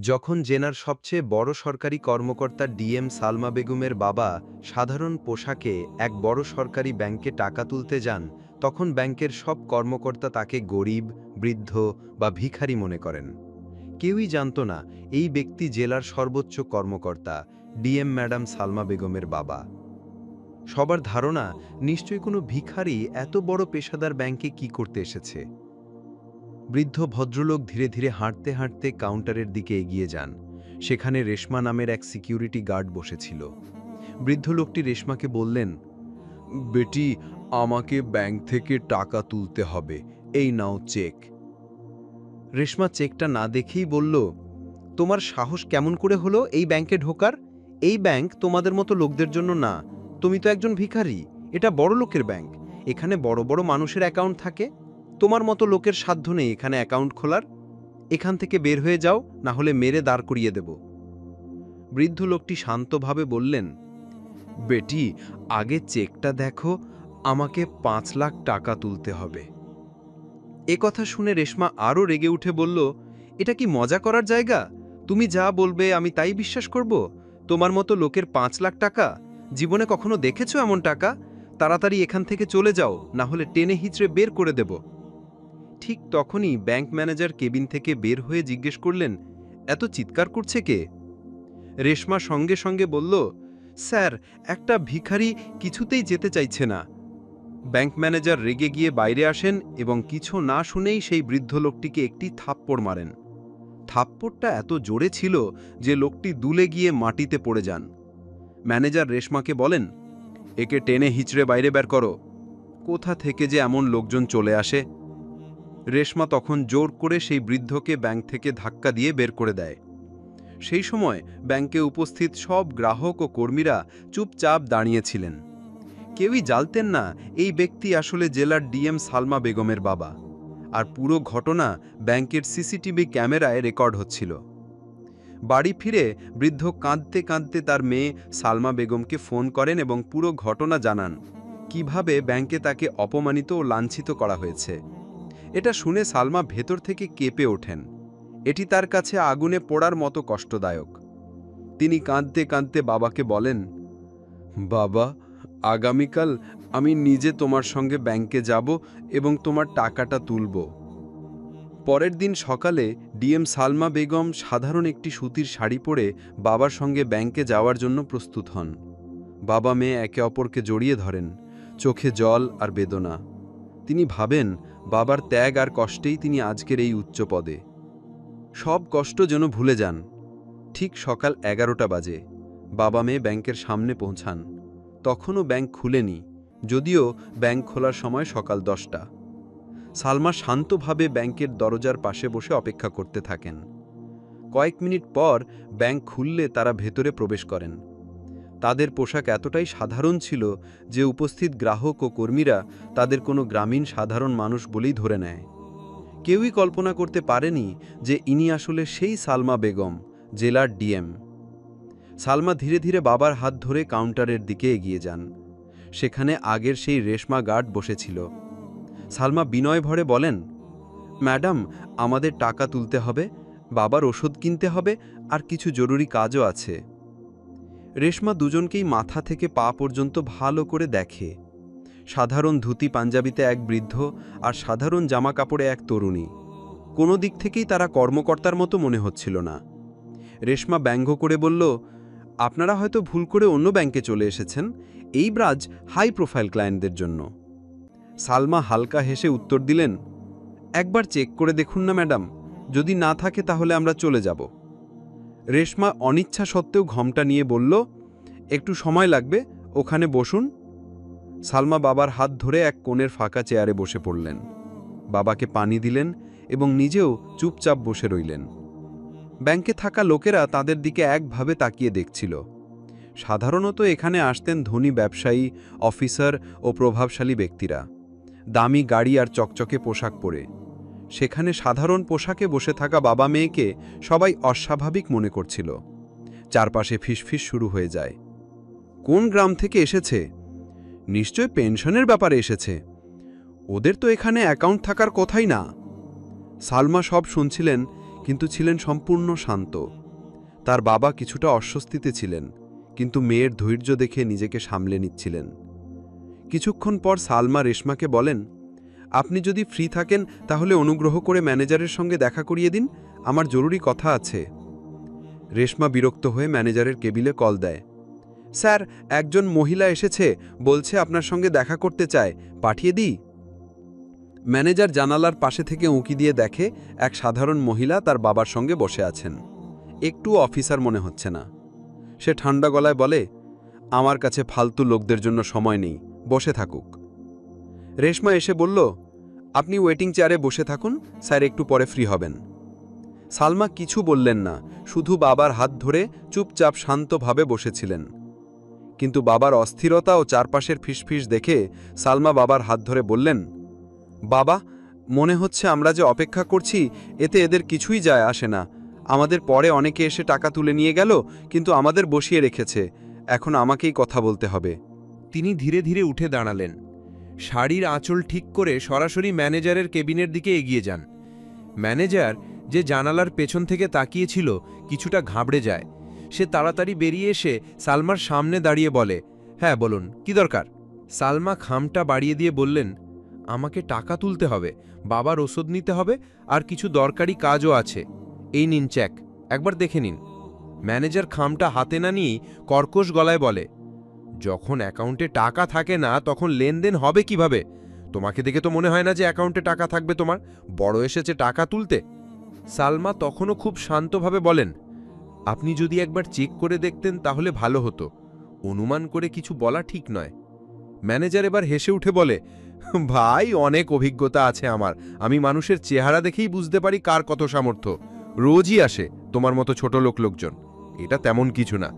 যখন জেনার সবচেয়ে বড় সরকারি কর্মকর্তা ডিএম সালমা বেগমের বাবা সাধারণ পোশাকে এক বড় সরকারি ব্যাংকে টাকা তুলতে যান, তখন ব্যাংকের সব কর্মকর্তা তাকে গরিব, বৃদ্ধ বা ভিখারি মনে করেন। কেউই জানত না এই ব্যক্তি জেলার সর্বোচ্চ কর্মকর্তা, ডিএম ম্যাডাম সালমা বেগমের বাবা। সবার ধারণা নিশ্চয়ই কোনো ভিখারি এত বড় পেশাদার ব্যাংকে কি করতে এসেছে। বৃদ্ধ ভদ্রলোক ধীরে ধীরে হাঁটতে হাঁটতে কাউন্টারের দিকে এগিয়ে যান। সেখানে রেশমা নামের এক সিকিউরিটি গার্ড বসেছিল। বৃদ্ধ লোকটি রেশমাকে বললেন, বেটি, আমাকে ব্যাংক থেকে টাকা তুলতে হবে, এই নাও চেক। রেশমা চেকটা না দেখেই বলল, তোমার সাহস কেমন করে হলো এই ব্যাংকে ঢোকার? এই ব্যাংক তোমাদের মতো লোকদের জন্য না। তুমি তো একজন ভিখারি। এটা বড় লোকের ব্যাংক। এখানে বড় বড় মানুষের অ্যাকাউন্ট থাকে। তোমার মতো লোকের সাধ্য নেই এখানে অ্যাকাউন্ট খোলার। এখান থেকে বের হয়ে যাও, না হলে মেরে দাঁড় করিয়ে দেব। বৃদ্ধ লোকটি শান্তভাবে বললেন, বেটি, আগে চেকটা দেখো, আমাকে 5 লাখ টাকা তুলতে হবে। এ কথা শুনে রেশমা আরও রেগে উঠে বলল, এটা কি মজা করার জায়গা? তুমি যা বলবে আমি তাই বিশ্বাস করব? তোমার মতো লোকের 5 লাখ টাকা? জীবনে কখনো দেখেছো এমন টাকা? তাড়াতাড়ি এখান থেকে চলে যাও, না হলে টেনে হিঁচড়ে বের করে দেব। ঠিক তখনই ব্যাংক ম্যানেজার কেবিন থেকে বের হয়ে জিজ্ঞেস করলেন, এত চিৎকার করছে কে? রেশমা সঙ্গে সঙ্গে বলল, স্যার, একটা ভিখারি কিছুতেই যেতে চাইছে না। ব্যাংক ম্যানেজার রেগে গিয়ে বাইরে আসেন এবং কিছু না শুনেই সেই বৃদ্ধ লোকটিকে একটি থাপ্পড় মারেন। থাপ্পড়টা এত জোরে ছিল যে লোকটি দুলে গিয়ে মাটিতে পড়ে যান। ম্যানেজার রেশমাকে বলেন, একে টেনে হিচড়ে বাইরে বের করো। কোথা থেকে যে এমন লোকজন চলে আসে? রেশমা তখন জোর করে সেই বৃদ্ধকে ব্যাংক থেকে ধাক্কা দিয়ে বের করে দেয়। সেই সময় ব্যাংকে উপস্থিত সব গ্রাহক ও কর্মীরা চুপচাপ দাঁড়িয়েছিলেন। কেউই জানতেন না এই ব্যক্তি আসলে জেলার ডিএম সালমা বেগমের বাবা। আর পুরো ঘটনা ব্যাংকের সিসিটিভি ক্যামেরায় রেকর্ড হচ্ছিল। বাড়ি ফিরে বৃদ্ধ কাঁদতে কাঁদতে তার মেয়ে সালমা বেগমকে ফোন করেন এবং পুরো ঘটনা জানান, কিভাবে ব্যাংকে তাকে অপমানিত ও লাঞ্ছিত করা হয়েছে। এটা শুনে সালমা ভেতর থেকে কেঁপে ওঠেন। এটি তার কাছে আগুনে পোড়ার মতো কষ্টদায়ক। তিনি কাঁদতে কাঁদতে বাবাকে বলেন, বাবা, আগামীকাল আমি নিজে তোমার সঙ্গে ব্যাংকে যাব এবং তোমার টাকাটা তুলব। পরের দিন সকালে ডিএম সালমা বেগম সাধারণ একটি সুতির শাড়ি পরে বাবার সঙ্গে ব্যাংকে যাওয়ার জন্য প্রস্তুত হন। বাবা মেয়ে একে অপরকে জড়িয়ে ধরেন, চোখে জল আর বেদনা। তিনি ভাবেন, বাবার ত্যাগ আর কষ্টেই তিনি আজকের এই উচ্চ পদে। সব কষ্ট যেন ভুলে যান। ঠিক সকাল 11টা বাজে বাবা মেয়ে ব্যাংকের সামনে পৌঁছান। তখনও ব্যাংক খুলেনি, যদিও ব্যাংক খোলার সময় সকাল 10টা। সালমা শান্তভাবে ব্যাংকের দরজার পাশে বসে অপেক্ষা করতে থাকেন। কয়েক মিনিট পর ব্যাংক খুললে তারা ভেতরে প্রবেশ করেন। তাদের পোশাক এতটাই সাধারণ ছিল যে উপস্থিত গ্রাহক ও কর্মীরা তাদের কোনো গ্রামীণ সাধারণ মানুষ বলেই ধরে নেয়। কেউই কল্পনা করতে পারেনি যে ইনি আসলে সেই সালমা বেগম, জেলার ডিএম। সালমা ধীরে ধীরে বাবার হাত ধরে কাউন্টারের দিকে এগিয়ে যান। সেখানে আগের সেই রেশমা গার্ড বসেছিল। সালমা বিনয় ভরে বলেন, ম্যাডাম, আমাদের টাকা তুলতে হবে, বাবার ওষুধ কিনতে হবে, আর কিছু জরুরি কাজও আছে। রেশমা দুজনকেই মাথা থেকে পা পর্যন্ত ভালো করে দেখে। সাধারণ ধুতি পাঞ্জাবিতে এক বৃদ্ধ আর সাধারণ জামা কাপড়ে এক তরুণী। কোনো দিক থেকেই তারা কর্মকর্তার মতো মনে হচ্ছিল না। রেশমা ব্যঙ্গ করে বলল, আপনারা হয়তো ভুল করে অন্য ব্যাংকে চলে এসেছেন। এই ব্রাঞ্চ হাই প্রোফাইল ক্লায়েন্টদের জন্য। সালমা হালকা হেসে উত্তর দিলেন, একবার চেক করে দেখুন না ম্যাডাম, যদি না থাকে তাহলে আমরা চলে যাব। রেশমা অনিচ্ছা সত্ত্বেও ঘোমটা নিয়ে বলল, একটু সময় লাগবে, ওখানে বসুন। সালমা বাবার হাত ধরে এক কোণের ফাঁকা চেয়ারে বসে পড়লেন। বাবাকে পানি দিলেন এবং নিজেও চুপচাপ বসে রইলেন। ব্যাংকে থাকা লোকেরা তাদের দিকে একভাবে তাকিয়ে দেখছিল। সাধারণত এখানে আসতেন ধনী ব্যবসায়ী, অফিসার ও প্রভাবশালী ব্যক্তিরা, দামি গাড়ি আর চকচকে পোশাক পরে। সেখানে সাধারণ পোশাকে বসে থাকা বাবা মেয়েকে সবাই অস্বাভাবিক মনে করছিল। চারপাশে ফিসফিস শুরু হয়ে যায়। কোন গ্রাম থেকে এসেছে? নিশ্চয় পেনশনের ব্যাপারে এসেছে। ওদের তো এখানে অ্যাকাউন্ট থাকার কথাই না। সালমা সব শুনছিলেন, কিন্তু ছিলেন সম্পূর্ণ শান্ত। তার বাবা কিছুটা অস্বস্তিতে ছিলেন, কিন্তু মেয়ের ধৈর্য দেখে নিজেকে সামলে নিচ্ছিলেন। কিছুক্ষণ পর সালমা রেশমাকে বলেন, আপনি যদি ফ্রি থাকেন তাহলে অনুগ্রহ করে ম্যানেজারের সঙ্গে দেখা করিয়ে দিন, আমার জরুরি কথা আছে। রেশমা বিরক্ত হয়ে ম্যানেজারের কেবিলে কল দেয়। স্যার, একজন মহিলা এসেছে, বলছে আপনার সঙ্গে দেখা করতে চায়, পাঠিয়ে দিই? ম্যানেজার জানালার পাশে থেকে উঁকি দিয়ে দেখে এক সাধারণ মহিলা তার বাবার সঙ্গে বসে আছেন। একটু অফিসার মনে হচ্ছে না। সে ঠান্ডা গলায় বলে, আমার কাছে ফালতু লোকদের জন্য সময় নেই, বসে থাকুক। রেশমা এসে বলল, আপনি ওয়েটিং চেয়ারে বসে থাকুন, স্যার একটু পরে ফ্রি হবেন। সালমা কিছু বললেন না, শুধু বাবার হাত ধরে চুপচাপ শান্তভাবে বসেছিলেন। কিন্তু বাবার অস্থিরতা ও চারপাশের ফিসফিস দেখে সালমা বাবার হাত ধরে বললেন, বাবা, মনে হচ্ছে আমরা যে অপেক্ষা করছি এতে এদের কিছুই যায় আসে না। আমাদের পরে অনেকে এসে টাকা তুলে নিয়ে গেল, কিন্তু আমাদের বসিয়ে রেখেছে, এখন আমাকেই কথা বলতে হবে। তিনি ধীরে ধীরে উঠে দাঁড়ালেন। শাড়ির আঁচল ঠিক করে সরাসরি ম্যানেজারের কেবিনের দিকে এগিয়ে যান। ম্যানেজার, যে জানালার পেছন থেকে তাকিয়েছিল, কিছুটা ঘাবড়ে যায়। সে তাড়াতাড়ি বেরিয়ে এসে সালমার সামনে দাঁড়িয়ে বলে, হ্যাঁ বলুন, কি দরকার? সালমা খামটা বাড়িয়ে দিয়ে বললেন, আমাকে টাকা তুলতে হবে, বাবার ওষুধ নিতে হবে, আর কিছু দরকারি কাজও আছে। এই নিন চেক, একবার দেখে নিন। ম্যানেজার খামটা হাতে না নিয়েই কর্কশ গলায় বলে, যখন অ্যাকাউন্টে টাকা থাকে না তখন লেনদেন হবে কিভাবে? তোমাকে দেখে তো মনে হয় না যে অ্যাকাউন্টে টাকা থাকবে তোমার, বড় এসেছে টাকা তুলতে। সালমা তখনও খুব শান্তভাবে বলেন, আপনি যদি একবার চেক করে দেখতেন তাহলে ভালো হতো, অনুমান করে কিছু বলা ঠিক নয়। ম্যানেজার এবার হেসে উঠে বলে, ভাই, অনেক অভিজ্ঞতা আছে আমার, আমি মানুষের চেহারা দেখেই বুঝতে পারি কার কত সামর্থ্য। রোজই আসে তোমার মতো ছোট লোকজন, এটা তেমন কিছু না।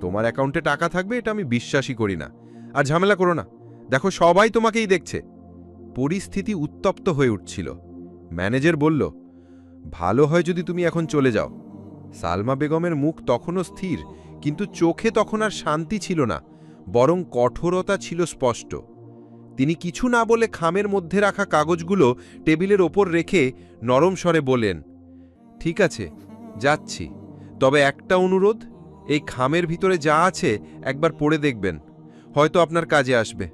তোমার অ্যাকাউন্টে টাকা থাকবে এটা আমি বিশ্বাসই করি না। আর ঝামেলা করো না, দেখো সবাই তোমাকেই দেখছে। পরিস্থিতি উত্তপ্ত হয়ে উঠছিল। ম্যানেজার বলল, ভালো হয় যদি তুমি এখন চলে যাও। সালমা বেগমের মুখ তখনও স্থির, কিন্তু চোখে তখন আর শান্তি ছিল না, বরং কঠোরতা ছিল স্পষ্ট। তিনি কিছু না বলে খামের মধ্যে রাখা কাগজগুলো টেবিলের ওপর রেখে নরম স্বরে বলেন, ঠিক আছে, যাচ্ছি, তবে একটা অনুরোধ, এই খামের ভিতরে যা আছে একবার পড়ে দেখবেন, হয়তো আপনার কাজে আসবে।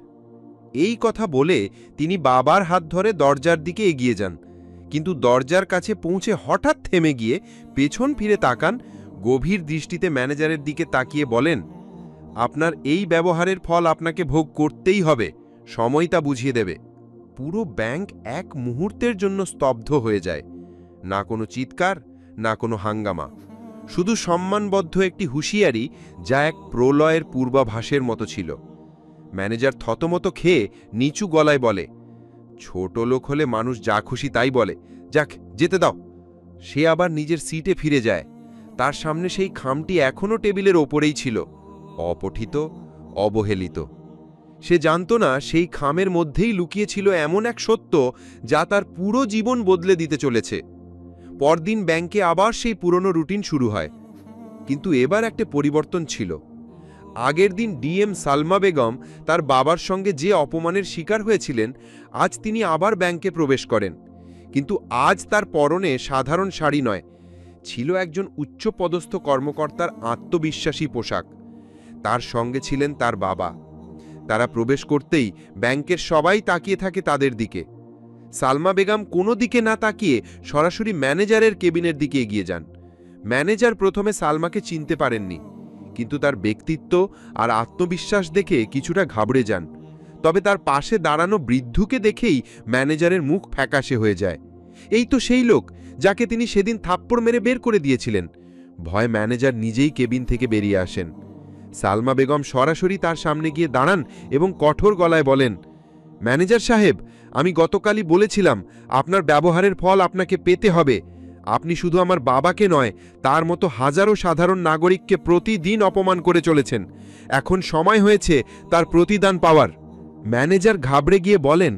এই কথা বলে তিনি বাবার হাত ধরে দরজার দিকে এগিয়ে যান, কিন্তু দরজার কাছে পৌঁছে হঠাৎ থেমে গিয়ে পেছন ফিরে তাকান, গভীর দৃষ্টিতে ম্যানেজারের দিকে তাকিয়ে বলেন, আপনার এই ব্যবহারের ফল আপনাকে ভোগ করতেই হবে, সময় তা বুঝিয়ে দেবে। পুরো ব্যাংক এক মুহূর্তের জন্য স্তব্ধ হয়ে যায়। না কোনো চিৎকার, না কোনো হাঙ্গামা, শুধু সম্মানবদ্ধ একটি হুঁশিয়ারি, যা এক প্রলয়ের পূর্বাভাসের মতো ছিল। ম্যানেজার থতমত খেয়ে নিচু গলায় বলে, ছোট লোক হলে মানুষ যা খুশি তাই বলে, যাক, যেতে দাও। সে আবার নিজের সিটে ফিরে যায়। তার সামনে সেই খামটি এখনও টেবিলের ওপরেই ছিল, অপঠিত, অবহেলিত। সে জানত না সেই খামের মধ্যেই লুকিয়েছিল এমন এক সত্য যা তার পুরো জীবন বদলে দিতে চলেছে। পরদিন ব্যাংকে আবার সেই পুরনো রুটিন শুরু হয়, কিন্তু এবার একটা পরিবর্তন ছিল। আগের দিন ডিএম সালমা বেগম তার বাবার সঙ্গে যে অপমানের শিকার হয়েছিলেন, আজ তিনি আবার ব্যাংকে প্রবেশ করেন। কিন্তু আজ তার পরনে সাধারণ শাড়ি নয়, ছিল একজন উচ্চপদস্থ কর্মকর্তার আত্মবিশ্বাসী পোশাক। তার সঙ্গে ছিলেন তার বাবা। তারা প্রবেশ করতেই ব্যাংকের সবাই তাকিয়ে থাকে তাদের দিকে। সালমা বেগম কোনো দিকে না তাকিয়ে সরাসরি ম্যানেজারের কেবিনের দিকে এগিয়ে যান। ম্যানেজার প্রথমে সালমাকে চিনতে পারেননি, কিন্তু তার ব্যক্তিত্ব আর আত্মবিশ্বাস দেখে কিছুটা ঘাবড়ে যান। তবে তার পাশে দাঁড়ানো বৃদ্ধকে দেখেই ম্যানেজারের মুখ ফ্যাকাশে হয়ে যায়। এই তো সেই লোক যাকে তিনি সেদিন থাপ্পড় মেরে বের করে দিয়েছিলেন। ভয় ম্যানেজার নিজেই কেবিন থেকে বেরিয়ে আসেন। সালমা বেগম সরাসরি তার সামনে গিয়ে দাঁড়ান এবং কঠোর গলায় বলেন, ম্যানেজার সাহেব, আমি গতকালই বলেছিলাম আপনার ব্যবহারের ফল আপনাকে পেতে হবে। আপনি শুধু আমার বাবাকে নয়, তার মতো হাজারো সাধারণ নাগরিককে প্রতিদিন অপমান করে চলেছেন। এখন সময় হয়েছে তার প্রতিদান পাওয়ার। ম্যানেজার ঘাবড়ে গিয়ে বলেন,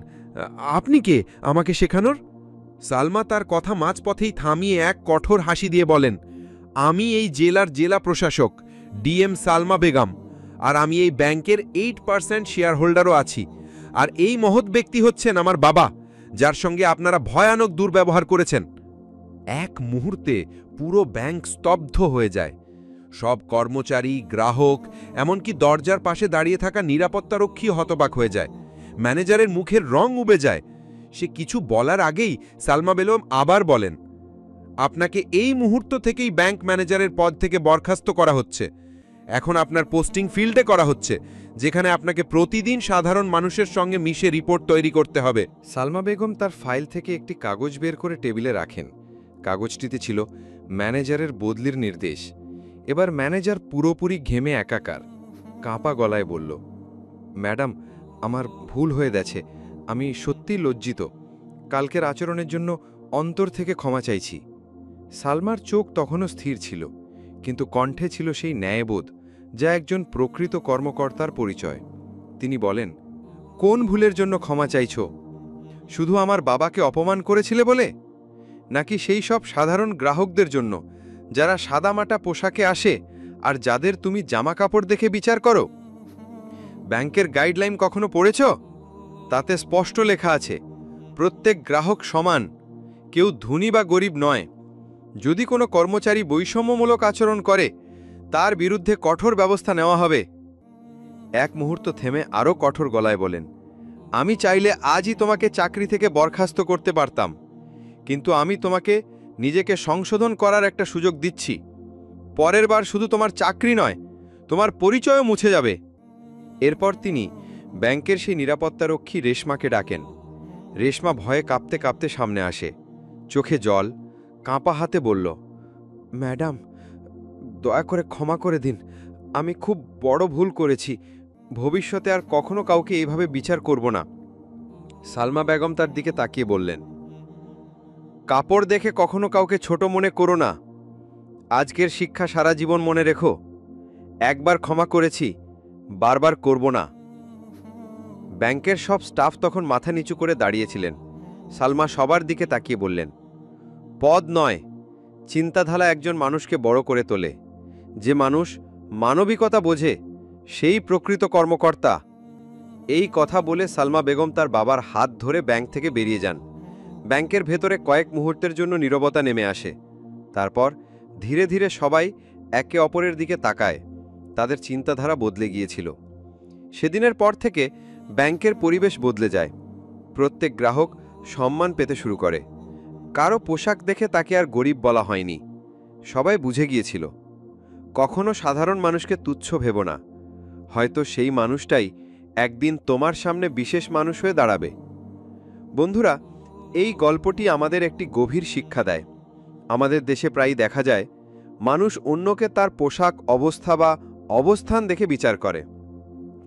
আপনি কে আমাকে শেখানোর? সালমা তার কথা মাঝপথেই থামিয়ে এক কঠোর হাসি দিয়ে বলেন, আমি এই জেলার জেলা প্রশাসক ডিএম সালমা বেগম, আর আমি এই ব্যাংকের 8% শেয়ার হোল্ডারও আছি। আর এই মহৎ ব্যক্তি হচ্ছেন আমার বাবা, যার সঙ্গে আপনারা ভয়ানক দুর্ব্যবহার করেছেন। এক মুহূর্তে পুরো ব্যাংক স্তব্ধ হয়ে যায়। সব কর্মচারী, গ্রাহক, এমনকি দরজার পাশে দাঁড়িয়ে থাকা নিরাপত্তারক্ষী হতবাক হয়ে যায়। ম্যানেজারের মুখের রং উবে যায়। সে কিছু বলার আগেই সালমা বেগম আবার বলেন, আপনাকে এই মুহূর্ত থেকেই ব্যাংক ম্যানেজারের পদ থেকে বরখাস্ত করা হচ্ছে। এখন আপনার পোস্টিং ফিল্ডে করা হচ্ছে, যেখানে আপনাকে প্রতিদিন সাধারণ মানুষের সঙ্গে মিশে রিপোর্ট তৈরি করতে হবে। সালমা বেগম তার ফাইল থেকে একটি কাগজ বের করে টেবিলে রাখেন। কাগজটিতে ছিল ম্যানেজারের বদলির নির্দেশ। এবার ম্যানেজার পুরোপুরি ঘেমে একাকার, কাঁপা গলায় বলল, ম্যাডাম, আমার ভুল হয়ে গেছে। আমি সত্যিই লজ্জিত। কালকের আচরণের জন্য অন্তর থেকে ক্ষমা চাইছি। সালমার চোখ তখনও স্থির ছিল, কিন্তু কণ্ঠে ছিল সেই ন্যায়বোধ যা একজন প্রকৃত কর্মকর্তার পরিচয়। তিনি বলেন, কোন ভুলের জন্য ক্ষমা চাইছ? শুধু আমার বাবাকে অপমান করেছিলে বলে? নাকি সেই সব সাধারণ গ্রাহকদের জন্য যারা সাদামাটা পোশাকে আসে আর যাদের তুমি জামাকাপড় দেখে বিচার করো? ব্যাংকের গাইডলাইন কখনো পড়েছ? তাতে স্পষ্ট লেখা আছে, প্রত্যেক গ্রাহক সমান, কেউ ধনী বা গরিব নয়। যদি কোনো কর্মচারী বৈষম্যমূলক আচরণ করে, তার বিরুদ্ধে কঠোর ব্যবস্থা নেওয়া হবে। এক মুহূর্ত থেমে আরও কঠোর গলায় বলেন, আমি চাইলে আজই তোমাকে চাকরি থেকে বরখাস্ত করতে পারতাম, কিন্তু আমি তোমাকে নিজেকে সংশোধন করার একটা সুযোগ দিচ্ছি। পরের বার শুধু তোমার চাকরি নয়, তোমার পরিচয়ও মুছে যাবে। এরপর তিনি ব্যাংকের সেই নিরাপত্তারক্ষী রেশমাকে ডাকেন। রেশমা ভয়ে কাঁপতে কাঁপতে সামনে আসে, চোখে জল, কাঁপা হাতে বলল, ম্যাডাম, দয়া করে ক্ষমা করে দিন। আমি খুব বড় ভুল করেছি। ভবিষ্যতে আর কখনো কাউকে এইভাবে বিচার করব না। সালমা বেগম তার দিকে তাকিয়ে বললেন, কাপড় দেখে কখনো কাউকে ছোট মনে করো না। আজকের শিক্ষা সারা জীবন মনে রেখো। একবার ক্ষমা করেছি, বারবার করব না। ব্যাংকের সব স্টাফ তখন মাথা নিচু করে দাঁড়িয়েছিলেন। সালমা সবার দিকে তাকিয়ে বললেন, পদ নয়, চিন্তাধারা একজন মানুষকে বড় করে তোলে। যে মানুষ মানবিকতা বোঝে, সেই প্রকৃত কর্মকর্তা। এই কথা বলে সালমা বেগম তার বাবার হাত ধরে ব্যাংক থেকে বেরিয়ে যান। ব্যাংকের ভেতরে কয়েক মুহূর্তের জন্য নীরবতা নেমে আসে। তারপর ধীরে ধীরে সবাই একে অপরের দিকে তাকায়। তাদের চিন্তাধারা বদলে গিয়েছিল। সেদিনের পর থেকে ব্যাংকের পরিবেশ বদলে যায়। প্রত্যেক গ্রাহক সম্মান পেতে শুরু করে। কারো পোশাক দেখে তাকে আর গরিব বলা হয়নি। সবাই বুঝে গিয়েছিল, কখনো সাধারণ মানুষকে তুচ্ছ ভেবো না। হয়তো সেই মানুষটাই একদিন তোমার সামনে বিশেষ মানুষ হয়ে দাঁড়াবে। বন্ধুরা, এই গল্পটি আমাদের একটি গভীর শিক্ষা দেয়। আমাদের দেশে প্রায়ই দেখা যায়, মানুষ অন্যকে তার পোশাক, অবস্থা বা অবস্থান দেখে বিচার করে।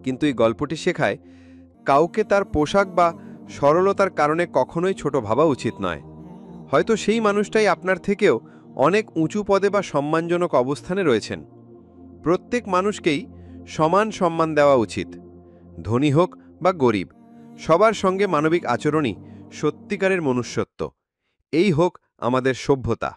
কিন্তু এই গল্পটি শেখায়, কাউকে তার পোশাক বা সরলতার কারণে কখনোই ছোট ভাবা উচিত নয়। হয়তো সেই মানুষটাই আপনার থেকেও অনেক উঁচু পদে বা সম্মানজনক অবস্থানে রয়েছেন। প্রত্যেক মানুষকেই সমান সম্মান দেওয়া উচিত, ধনী হোক বা গরিব। সবার সঙ্গে মানবিক আচরণই সত্যিকারের মনুষ্যত্ব। এই হোক আমাদের সভ্যতা।